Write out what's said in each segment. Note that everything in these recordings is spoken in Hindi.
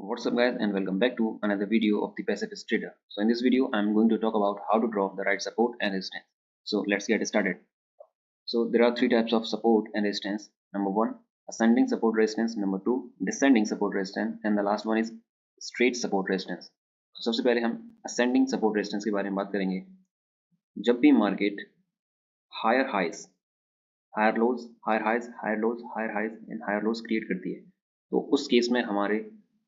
What's up guys, and welcome back to another video of the Pacifist Trader. So in this video I'm going to talk about how to draw the right support and resistance. So let's get started. So there are three types of support and resistance. Number one, ascending support resistance. Number two, descending support resistance, and the last one is straight support resistance. तो सबसे पहले हम ascending support resistance के बारे में बात करेंगे. जब भी market higher highs, higher lows, higher highs, higher lows, higher highs and higher lows create करती है, तो उस केस में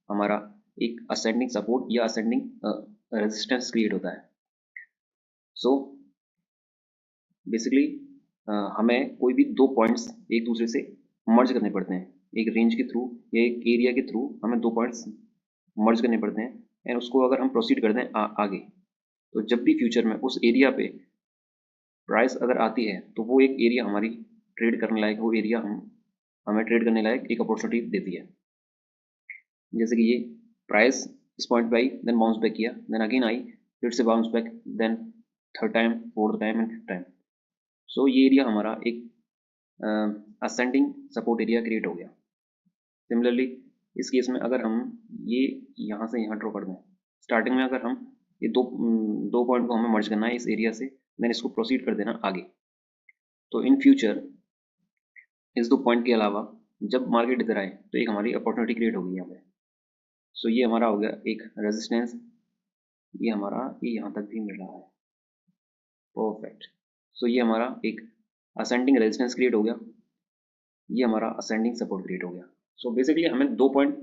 हमारा एक असेंडिंग सपोर्ट या असेंडिंग रेजिस्टेंस क्रिएट होता है. सो बेसिकली हमें कोई भी दो पॉइंट्स एक दूसरे से मर्ज करने पड़ते हैं. एक रेंज के थ्रू या एक एरिया के थ्रू हमें दो पॉइंट्स मर्ज करने पड़ते हैं, एंड उसको अगर हम प्रोसीड कर दें आगे, तो जब भी फ्यूचर में उस एरिया पे प्राइस अगर आती है तो वो एक एरिया हमारी ट्रेड करने लायक, वो एरिया हमें ट्रेड करने लायक एक अपॉर्चुनिटी देती है. जैसे कि ये प्राइस इस पॉइंट पे आई, देन बाउंस बैक किया, देन अगेन आई, फिर से bounce back, then third time, fourth time and fifth time. So ये एरिया हमारा एक असेंडिंग सपोर्ट एरिया क्रिएट हो गया. सिमिलरली इस केस में अगर हम ये यहाँ से यहाँ ड्रॉ कर दें, स्टार्टिंग में अगर हम ये दो पॉइंट को हमें मर्ज करना है इस एरिया से, देन इसको प्रोसीड कर देना आगे, तो इन फ्यूचर इस दो पॉइंट के अलावा जब मार्केट इधर आए तो एक हमारी अपॉर्चुनिटी क्रिएट होगी यहाँ पे. सो ये हमारा हो गया एक रेजिस्टेंस. ये हमारा ये यहाँ तक भी मिल रहा है, परफेक्ट. सो ये हमारा एक असेंडिंग रेजिस्टेंस क्रिएट हो गया, ये हमारा असेंडिंग सपोर्ट क्रिएट हो गया. सो बेसिकली हमें दो पॉइंट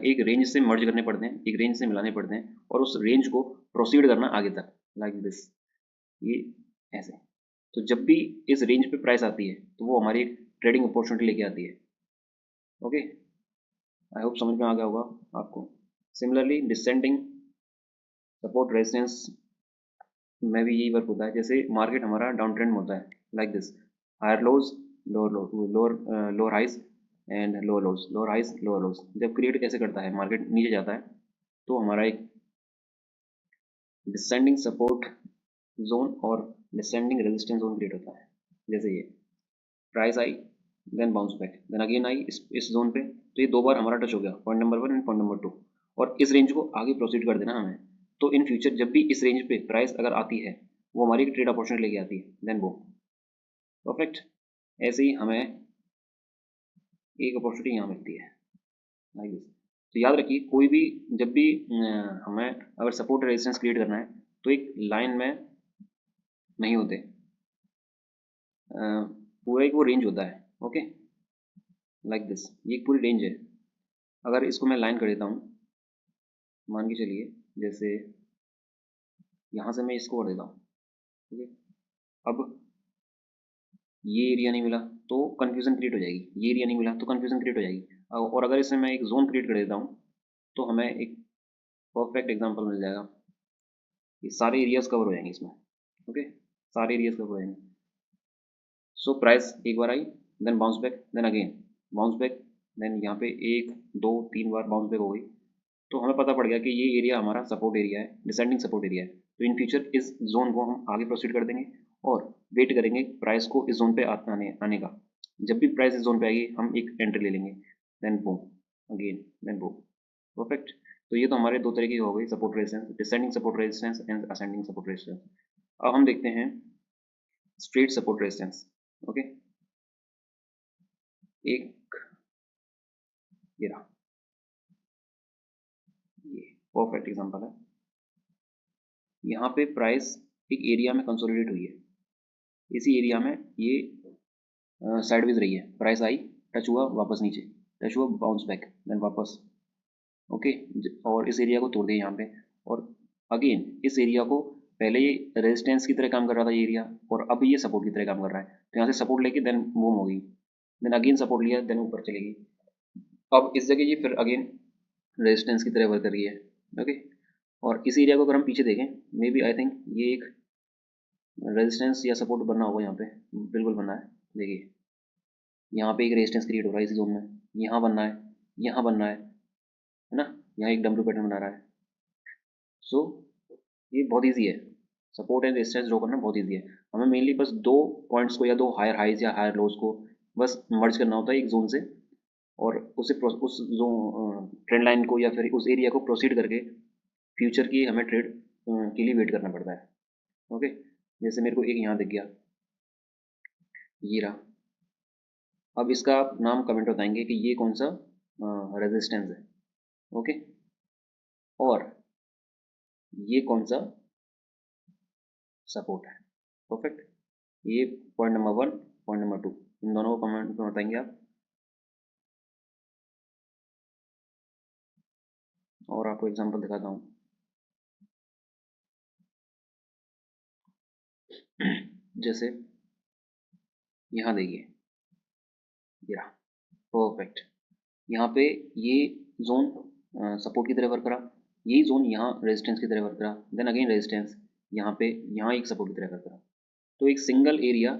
एक रेंज से मर्ज करने पड़ते हैं, एक रेंज से मिलाने पड़ते हैं, और उस रेंज को प्रोसीड करना आगे तक, लाइक दिस, ये ऐसे. तो जब भी इस रेंज पे प्राइस आती है तो वो हमारी एक ट्रेडिंग अपॉर्चुनिटी लेके आती है. ओके, आई होप समझ में आ गया होगा आपको. सिमिलरली डिसेंडिंग सपोर्ट रेजिस्टेंस में भी यही वर्क होता है. जैसे मार्केट हमारा डाउन ट्रेंड में होता है, like this, higher lows, lower highs and lower lows, lower highs, lower lows. जब क्रिएट कैसे करता है, मार्केट नीचे जाता है तो हमारा एक डिसेंडिंग सपोर्ट जोन और डिसेंडिंग रेजिस्टेंस जोन क्रिएट होता है. जैसे ये प्राइस आई, then bounce back, then again आई इस जोन पे, तो ये दो बार हमारा टच हो गया, point number 1 and point number 2, और इस रेंज को आगे प्रोसीड कर देना हमें. तो इन फ्यूचर जब भी इस रेंज पे प्राइस अगर आती है, वो हमारी ट्रेड अपॉर्चुनिटी लेके आती है, देन वो परफेक्ट. ऐसे ही हमें एक अपॉर्चुनिटी यहाँ मिलती है, लाइक दिस. तो याद रखिए, कोई भी जब भी हमें अगर सपोर्ट रेजिस्टेंस क्रिएट करना है तो एक लाइन में नहीं होते, पूरा एक वो रेंज होता है. ओके, लाइक दिस, ये एक पूरी रेंज है. अगर इसको मैं लाइन कर देता हूँ, मान के चलिए, जैसे यहाँ से मैं इसको कर देता हूँ. ठीक है, अब ये एरिया नहीं मिला तो कन्फ्यूज़न क्रिएट हो जाएगी, ये एरिया नहीं मिला तो कन्फ्यूज़न क्रिएट हो जाएगी. और अगर इसमें मैं एक जोन क्रिएट कर देता हूँ तो हमें एक परफेक्ट एग्जांपल मिल जाएगा. ये सारे एरियाज कवर हो जाएंगे इसमें. ओके, सारे एरियाज कवर हो जाएंगे. सो प्राइस एक बार आई, then bounce back, then again bounce back, then यहाँ पे एक दो तीन बार बाउंस बैक हो गई, तो हमें पता पड़ गया कि ये एरिया हमारा सपोर्ट एरिया है, डिसेंडिंग सपोर्ट एरिया है. तो इन फ्यूचर इस जोन को हम आगे प्रोसीड कर देंगे और वेट करेंगे प्राइस को इस जोन पे आने का. जब भी प्राइस इस जोन पे आएगी हम एक एंट्री ले लेंगे, then boom, again, then boom, perfect. तो ये तो हमारे दो तरीके की हो गई, support resistance, descending support resistance and ascending support resistance. अब हम देखते हैं स्ट्रेट सपोर्ट रेजिस्टेंस. ओके, एक ये रहा, ये परफेक्ट एग्जांपल है. यहाँ पे प्राइस एक एरिया में कंसोलिडेट हुई है, इसी एरिया में ये साइडवेज रही है. प्राइस आई, टच हुआ, वापस नीचे, टच हुआ, बाउंस बैक, देन वापस. ओके, और इस एरिया को तोड़ दिया यहाँ पे, और अगेन इस एरिया को, पहले ये रेजिस्टेंस की तरह काम कर रहा था ये एरिया, और अब ये सपोर्ट की तरह काम कर रहा है. तो यहाँ से सपोर्ट लेके देन मूव होगी, देन अगेन सपोर्ट लिया, देन ऊपर चलेगी. अब इस जगह ये फिर अगेन रेजिस्टेंस की तरह वर्क कर रही है. ओके, और इस एरिया को अगर हम पीछे देखें, मे बी आई थिंक ये एक रेजिस्टेंस या सपोर्ट बनना होगा यहाँ पे, बिल्कुल बनना है. देखिए यहाँ पे एक रेजिस्टेंस क्रिएट हो रहा है इसी जोन में, यहाँ बनना है, यहाँ बनना है ना, यहाँ एक डब्ल्यू पैटर्न बना रहा है. सो ये बहुत ईजी है, सपोर्ट एंड रेजिस्टेंस ड्रॉ करना बहुत ईजी है. हमें मेनली बस दो पॉइंट्स को या दो हायर हाइज या हायर लोज को बस मर्ज करना होता है एक जोन से, और उस जो ट्रेंड लाइन को या फिर उस एरिया को प्रोसीड करके फ्यूचर की हमें ट्रेड के लिए वेट करना पड़ता है। ओके, जैसे मेरे को एक यहाँ दिख गया, ये रहा। अब इसका आप नाम कमेंट बताएंगे कि ये कौन सा रेजिस्टेंस है। ओके, और ये कौन सा सपोर्ट है। परफेक्ट, ये पॉइंट नंबर 1, पॉइंट नंबर 2, इन दोनों को कमेंट में बताएंगे आप। और आपको एग्जांपल दिखाता हूँ। जैसे यहाँ देखिए, ये रहा। परफेक्ट, यहाँ पे ये जोन सपोर्ट की तरह वर्क करा, यही जोन यहाँ रेजिस्टेंस की तरह वर्क करा, देन अगेन रेजिस्टेंस, यहाँ पे यहाँ एक सपोर्ट की तरह वर्क करा। तो एक सिंगल एरिया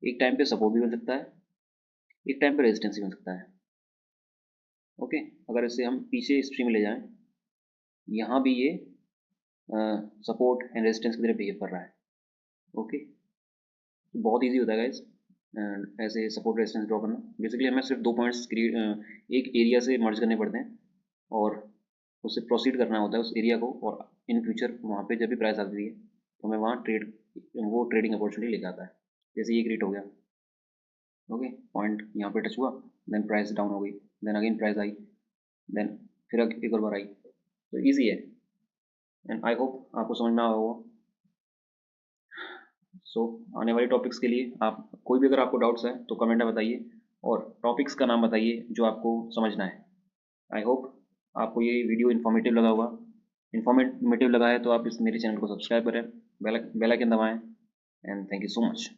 एक टाइम पे सपोर्ट भी बन सकता है, एक टाइम पे रेजिस्टेंस भी बन सकता है। ओके, अगर इसे हम पीछे हिस्ट्री में ले जाएं, यहाँ भी ये सपोर्ट एंड रेजिस्टेंस की तरह बिहेव कर रहा है। ओके, बहुत इजी होता है गाइस ऐसे सपोर्ट रेजिस्टेंस ड्रॉ करना। बेसिकली हमें सिर्फ 2 पॉइंट्स एक एरिया से मर्ज करने पड़ते हैं और उससे प्रोसीड करना होता है उस एरिया को, और इन फ्यूचर वहाँ पे जब भी प्राइस आती है तो हमें वहाँ वो ट्रेडिंग अपॉर्चुनिटी लेके आता है। जैसे ये क्रिएट हो गया, ओके, पॉइंट यहाँ पे टच हुआ, देन प्राइस डाउन हो गई, देन अगेन प्राइस आई, देन फिर एक और बार आई। तो ईजी है एंड आई होप आपको समझ में आया होगा। सो आने वाले टॉपिक्स के लिए आप कोई भी अगर आपको डाउट्स है तो कमेंट में बताइए, और टॉपिक्स का नाम बताइए जो आपको समझना है। आई होप आपको ये वीडियो इन्फॉर्मेटिव लगा होगा। इन्फॉर्मेटिव लगा है तो आप इस मेरे चैनल को सब्सक्राइब करें, बेल आइकन दबाएं, and thank you so much.